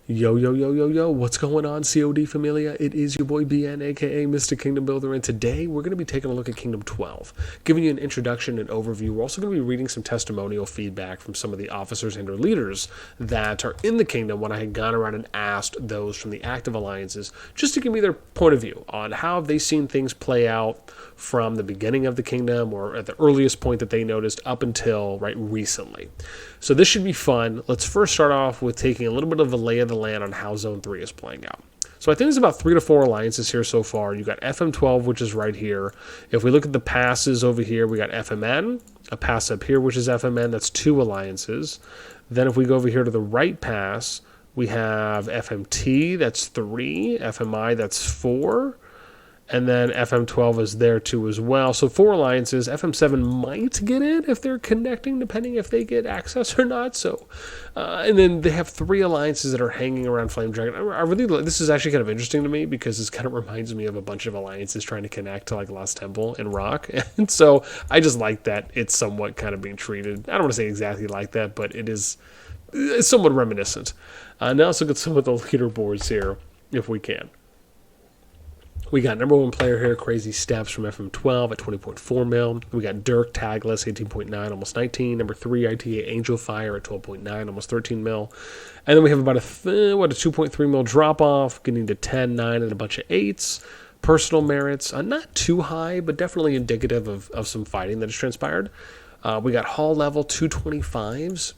Yo, yo, yo, yo, yo, what's going on, COD Familia? It is your boy BN, aka Mr. Kingdom Builder, and today we're going to be taking a look at Kingdom 12, giving you an introduction and overview. We're also going to be reading some testimonial feedback from some of the officers and or leaders that are in the kingdom when I had gone around and asked those from the active alliances just to give me their point of view on how have they seen things play out from the beginning of the kingdom or at the earliest point that they noticed up until right recently. So this should be fun. Let's first start off with taking a little bit of a lay of the land on how Zone 3 is playing out. So I think there's about 3 to 4 alliances here so far. You got FM12, which is right here. If we look at the passes over here, we got FMN, a pass up here, which is FMN. That's 2 alliances. Then if we go over here to the right pass, we have FMT, that's 3. FMI, that's 4. And then FM12 is there too as well. So 4 alliances. FM7 might get in if they're connecting, depending if they get access or not. So, and then they have 3 alliances that are hanging around Flame Dragon. I really, this is actually kind of interesting to me because this kind of reminds me of a bunch of alliances trying to connect to like Lost Temple and Rock. And so I just like that it's somewhat kind of being treated. I don't want to say exactly like that, but it's somewhat reminiscent. Now let's look at some of the leaderboards here if we can. We got number 1 player here, Crazy Steps from FM12 at 20.4 mil. We got Dirk Tagless, 18.9, almost 19. Number 3, ITA Angel Fire at 12.9, almost 13 mil. And then we have about a 2.3 mil drop off, getting to 10, 9, and a bunch of 8s. Personal merits, not too high, but definitely indicative of some fighting that has transpired. We got Hall level 225s.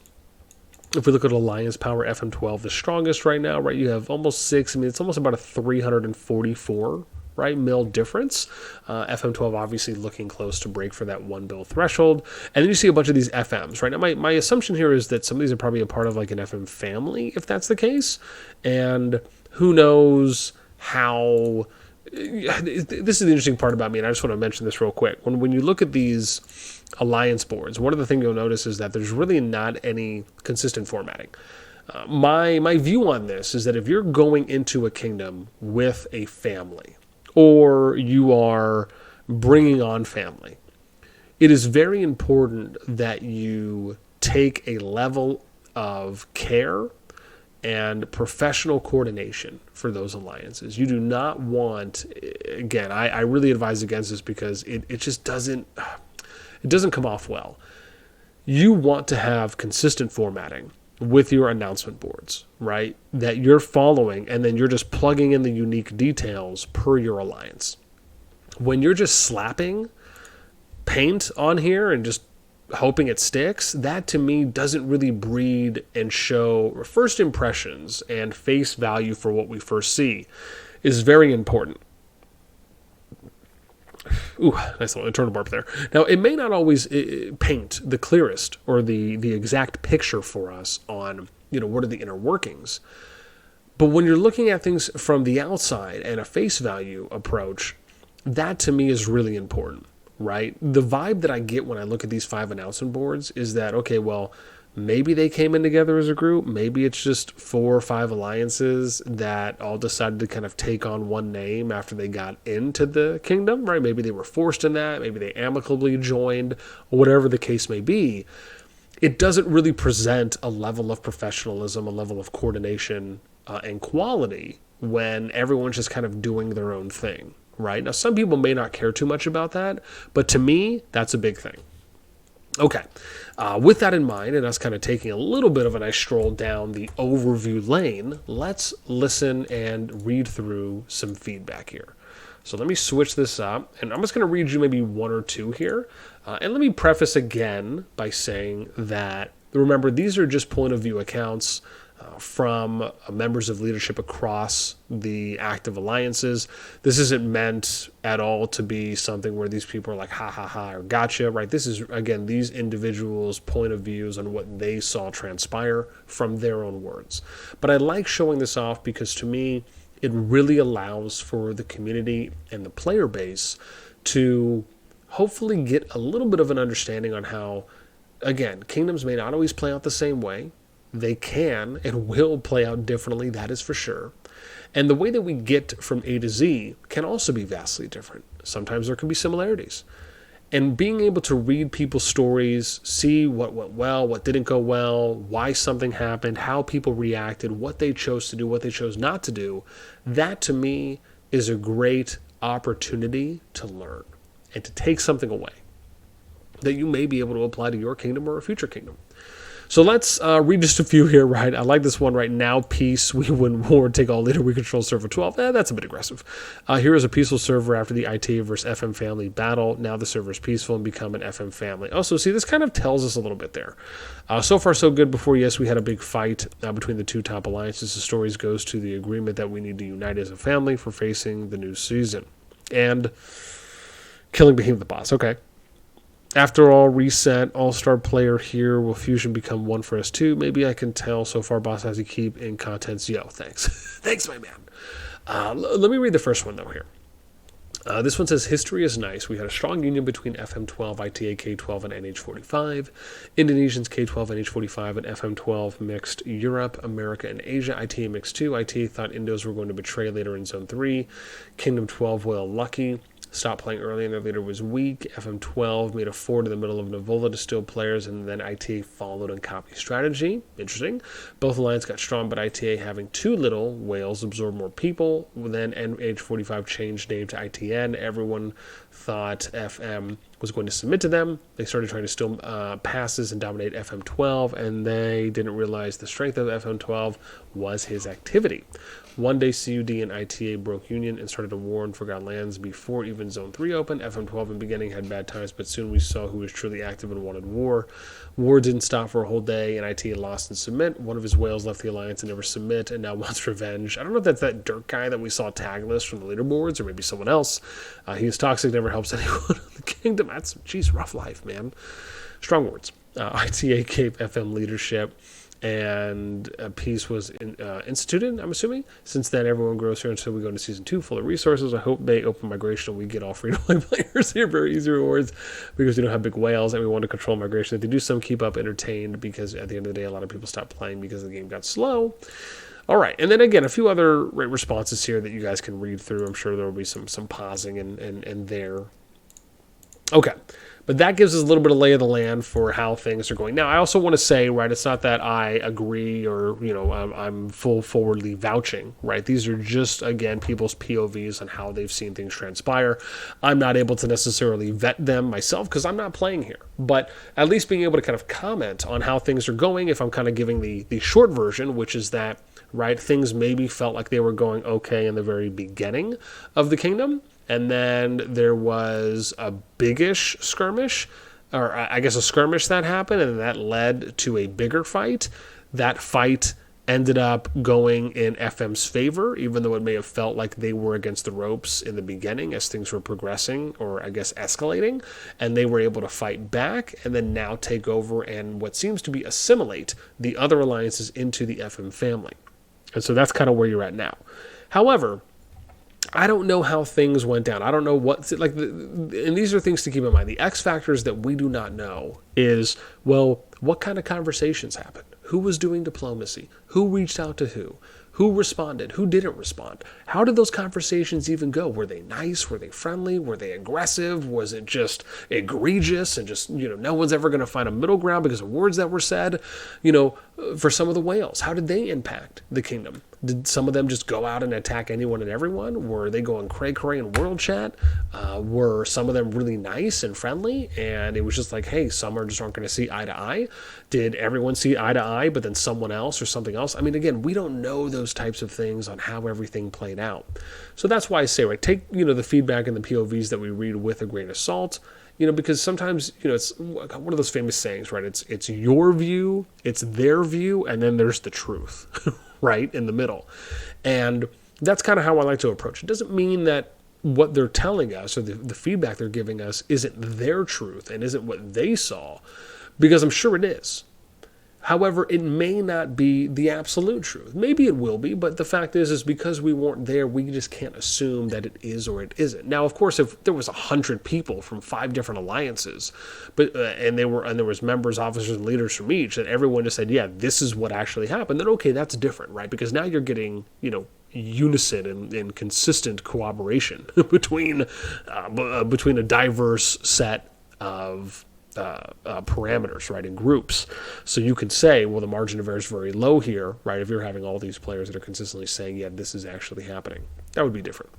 If we look at Alliance Power, FM12, the strongest right now, right? You have almost 6. I mean, it's almost about a 344 right mil difference. FM12 obviously looking close to break for that 1 bill threshold. And then you see a bunch of these FMs, right? Now my assumption here is that some of these are probably a part of like an FM family, if that's the case. And who knows how... This is the interesting part about me, and I just want to mention this real quick. When you look at these alliance boards, one of the things you'll notice is that there's really not any consistent formatting. My view on this is that if you're going into a kingdom with a family, or you are bringing on family, it is very important that you take a level of care and professional coordination for those alliances. You do not want, again, I really advise against this because it just doesn't come off well. You want to have consistent formatting with your announcement boards, right? That you're following, and then you're just plugging in the unique details per your alliance. When you're just slapping paint on here and just hoping it sticks, that to me doesn't really breed and show first impressions and face value for what we first see is very important. Ooh, nice little internal burp there. Now, it may not always paint the clearest or the exact picture for us on, what are the inner workings. But when you're looking at things from the outside and a face value approach, that to me is really important, right? The vibe that I get when I look at these 5 announcement boards is that, okay, well, maybe they came in together as a group. Maybe it's just 4 or 5 alliances that all decided to kind of take on one name after they got into the kingdom, right? Maybe they were forced in that. Maybe they amicably joined, or whatever the case may be. It doesn't really present a level of professionalism, a level of coordination and quality when everyone's just kind of doing their own thing, right? Now, some people may not care too much about that, but to me, that's a big thing. Okay, with that in mind, and us kind of taking a little bit of a nice stroll down the overview lane, let's listen and read through some feedback here. So let me switch this up, and I'm just going to read you maybe 1 or 2 here. And let me preface again by saying that, remember, these are just point of view accounts from members of leadership across the active alliances. This isn't meant at all to be something where these people are like, ha, ha, ha, or gotcha, right? This is, again, these individuals' point of views on what they saw transpire from their own words. But I like showing this off because, to me, it really allows for the community and the player base to hopefully get a little bit of an understanding on how, again, kingdoms may not always play out the same way. They can and will play out differently, that is for sure. And the way that we get from A to Z can also be vastly different. Sometimes there can be similarities. And being able to read people's stories, see what went well, what didn't go well, why something happened, how people reacted, what they chose to do, what they chose not to do, that to me is a great opportunity to learn and to take something away that you may be able to apply to your kingdom or a future kingdom. So let's read just a few here, right? I like this one right now. Peace. We win war. Take all later. We control server 12. That's a bit aggressive. Here is a peaceful server after the IT versus FM family battle. Now the server is peaceful and become an FM family. Also, see, this kind of tells us a little bit there. So far, so good. Before, yes, we had a big fight between the two top alliances. The stories goes to the agreement that we need to unite as a family for facing the new season. And killing Behemoth the boss. Okay. After all, reset, all-star player here. Will Fusion become one for us too? Maybe I can tell. So far, boss has to keep in contents. Yo, thanks. Thanks, my man. Let me read the first one, though, here. This one says, history is nice. We had a strong union between FM12, ITA, K12, and NH45. Indonesians, K12, NH45, and FM12 mixed Europe, America, and Asia. ITA mixed 2. ITA thought Indos were going to betray later in Zone 3. Kingdom 12, well, lucky. Stopped playing early and their leader was weak. FM12 made a forward in the middle of Navola to steal players, and then ITA followed and copied strategy. Interesting. Both alliances got strong, but ITA having too little whales absorbed more people. Then NH45 changed name to ITN. Everyone thought FM was going to submit to them. They started trying to steal passes and dominate FM12, and they didn't realize the strength of FM12 was his activity. One day, CUD and ITA broke union and started a war and forgot lands before even Zone 3 opened. FM12 in the beginning had bad times, but soon we saw who was truly active and wanted war. War didn't stop for a whole day, and ITA lost and submit. One of his whales left the alliance and never submit, and now wants revenge. I don't know if that's that dirt guy that we saw tagless from the leaderboards, or maybe someone else. He is toxic, never helps anyone in the kingdom. That's, geez, rough life, man. Strong words. ITA gave FM leadership, and peace was instituted, I'm assuming. Since then, everyone grows here until we go into Season 2 full of resources. I hope they open migration and we get all free-to-play players here. Very easy rewards because we don't have big whales and we want to control migration. If they do some, keep up entertained, because at the end of the day, a lot of people stopped playing because the game got slow. All right, and then again, a few other responses here that you guys can read through. I'm sure there will be some pausing and there. Okay. But that gives us a little bit of lay of the land for how things are going. Now, I also want to say, right, it's not that I agree or, I'm full forwardly vouching, right? These are just, again, people's POVs on how they've seen things transpire. I'm not able to necessarily vet them myself because I'm not playing here. But at least being able to kind of comment on how things are going, if I'm kind of giving the short version, which is that, right, things maybe felt like they were going okay in the very beginning of the kingdom. And then there was a biggish skirmish, or I guess a skirmish that happened, and that led to a bigger fight. That fight ended up going in FM's favor, even though it may have felt like they were against the ropes in the beginning as things were progressing, or I guess escalating, and they were able to fight back and then now take over and what seems to be assimilate the other alliances into the FM family. And so that's kind of where you're at now. However, I don't know how things went down. I don't know what, and these are things to keep in mind. The X factors that we do not know is, well, what kind of conversations happened? Who was doing diplomacy? Who reached out to who? Who responded? Who didn't respond? How did those conversations even go? Were they nice? Were they friendly? Were they aggressive? Was it just egregious and just, no one's ever going to find a middle ground because of words that were said? For some of the whales, how did they impact the kingdom? Did some of them just go out and attack anyone and everyone? Were they going cray-cray in world chat? Were some of them really nice and friendly? And it was just like, hey, some just aren't going to see eye to eye. Did everyone see eye to eye, but then someone else or something else? I mean, again, we don't know those types of things on how everything played out. So that's why I say, right, take, the feedback and the POVs that we read with a grain of salt. Because sometimes, it's one of those famous sayings, right? It's your view, it's their view, and then there's the truth, right, in the middle. And that's kind of how I like to approach it. It doesn't mean that what they're telling us or the feedback they're giving us isn't their truth and isn't what they saw, because I'm sure it is. However, it may not be the absolute truth. Maybe it will be, but the fact is because we weren't there, we just can't assume that it is or it isn't. Now, of course, if there was 100 people from 5 different alliances, and there was members, officers, and leaders from each, and everyone just said, yeah, this is what actually happened, then okay, that's different, right? Because now you're getting, unison and consistent cooperation between a diverse set of parameters, right, in groups. So you could say, well, the margin of error is very low here, right, if you're having all these players that are consistently saying, yeah, this is actually happening. That would be different.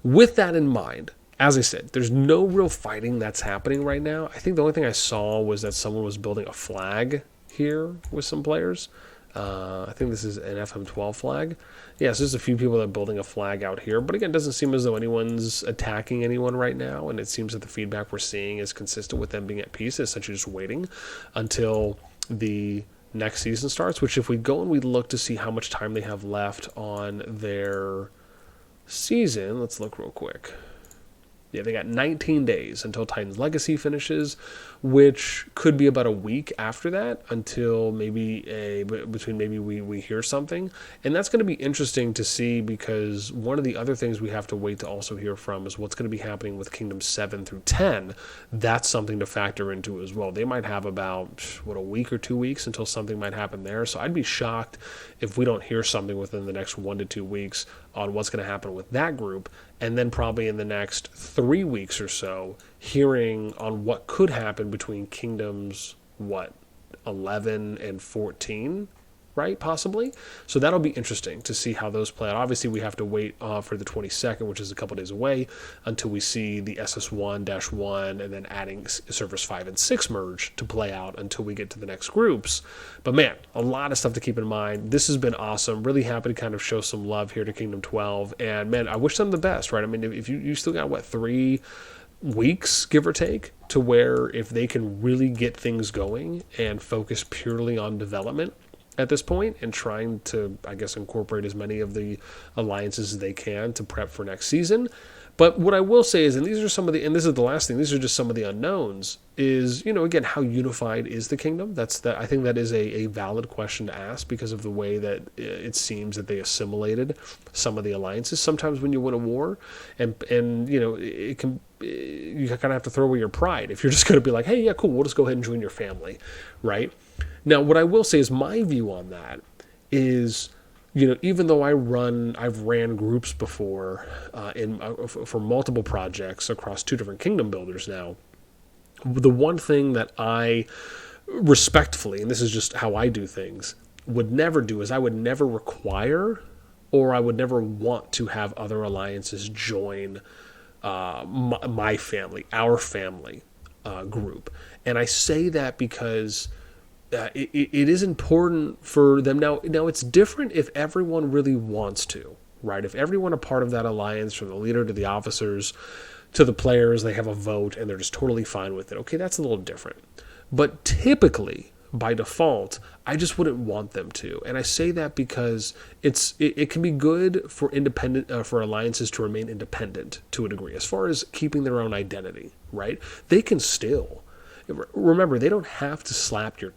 With that in mind, as I said, there's no real fighting that's happening right now. I think the only thing I saw was that someone was building a flag here with some players. I think this is an FM12 flag. Yeah, so there's a few people that are building a flag out here. But again, it doesn't seem as though anyone's attacking anyone right now. And it seems that the feedback we're seeing is consistent with them being at peace. It's essentially just waiting until the next season starts. Which if we go and we look to see how much time they have left on their season, let's look real quick. Yeah, they got 19 days until Titan's Legacy finishes, which could be about a week after that until maybe we hear something. And that's going to be interesting to see, because one of the other things we have to wait to also hear from is what's going to be happening with Kingdom 7 through 10. That's something to factor into as well. They might have about, a week or 2 weeks until something might happen there. So I'd be shocked if we don't hear something within the next 1 to 2 weeks on what's going to happen with that group. And then probably in the next 3 weeks or so, hearing on what could happen between Kingdoms, 11 and 14, right, possibly? So that'll be interesting to see how those play out. Obviously, we have to wait for the 22nd, which is a couple days away, until we see the SS1-1 and then adding servers 5 and 6 merge to play out until we get to the next groups. But man, a lot of stuff to keep in mind. This has been awesome. Really happy to kind of show some love here to Kingdom 12. And man, I wish them the best, right? I mean, if you still got, 3 weeks, give or take, to where if they can really get things going and focus purely on development at this point and trying to, I guess, incorporate as many of the alliances as they can to prep for next season. But what I will say is, and these are some of the, and this is the last thing, these are just some of the unknowns, is, again, how unified is the kingdom? I think that is a valid question to ask, because of the way that it seems that they assimilated some of the alliances. Sometimes when you win a war, and it can, you kind of have to throw away your pride if you're just going to be like, hey, yeah, cool, we'll just go ahead and join your family, right? Now, what I will say is my view on that is, even though I've ran groups before for multiple projects across 2 different kingdom builders now, the one thing that I respectfully, and this is just how I do things, would never do is I would never require, or I would never want to have other alliances join my family, our family group. And I say that because it is important for them. Now it's different if everyone really wants to, right? If everyone a part of that alliance, from the leader to the officers to the players, they have a vote and they're just totally fine with it. Okay, that's a little different. But typically, by default, I just wouldn't want them to. And I say that because it can be good for for alliances to remain independent to a degree, as far as keeping their own identity, right? They can still, remember, they don't have to slap your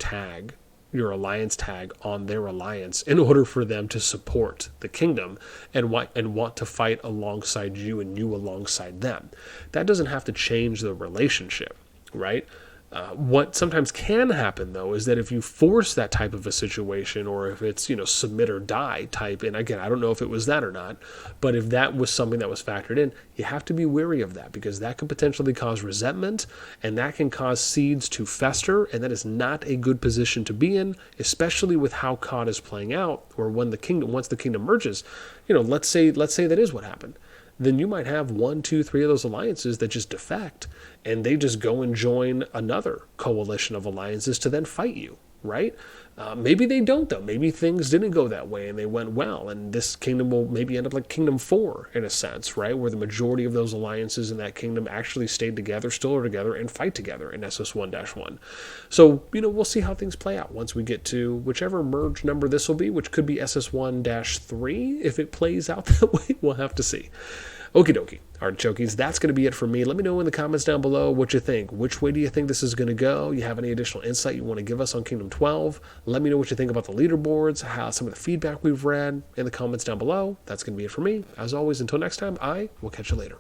alliance tag on their alliance in order for them to support the kingdom and want to fight alongside you and you alongside them. That doesn't have to change the relationship, right? What sometimes can happen, though, is that if you force that type of a situation, or if it's, submit or die type, and again, I don't know if it was that or not, but if that was something that was factored in, you have to be wary of that, because that could potentially cause resentment, and that can cause seeds to fester, and that is not a good position to be in, especially with how CoD is playing out, or once the kingdom merges. Let's say that is what happened. Then you might have 1, 2, 3 of those alliances that just defect, and they just go and join another coalition of alliances to then fight you, right? Maybe they don't, though. Maybe things didn't go that way and they went well, and this kingdom will maybe end up like Kingdom 4 in a sense, right? Where the majority of those alliances in that kingdom actually stayed together, still are together, and fight together in SS1-1. So, we'll see how things play out once we get to whichever merge number this will be, which could be SS1-3. If it plays out that way, we'll have to see. Okie dokie. Artichokes, that's going to be it for me. Let me know in the comments down below what you think. Which way do you think this is going to go? You have any additional insight you want to give us on Kingdom 12? Let me know what you think about the leaderboards, how some of the feedback we've read in the comments down below. That's going to be it for me. As always, until next time, I will catch you later.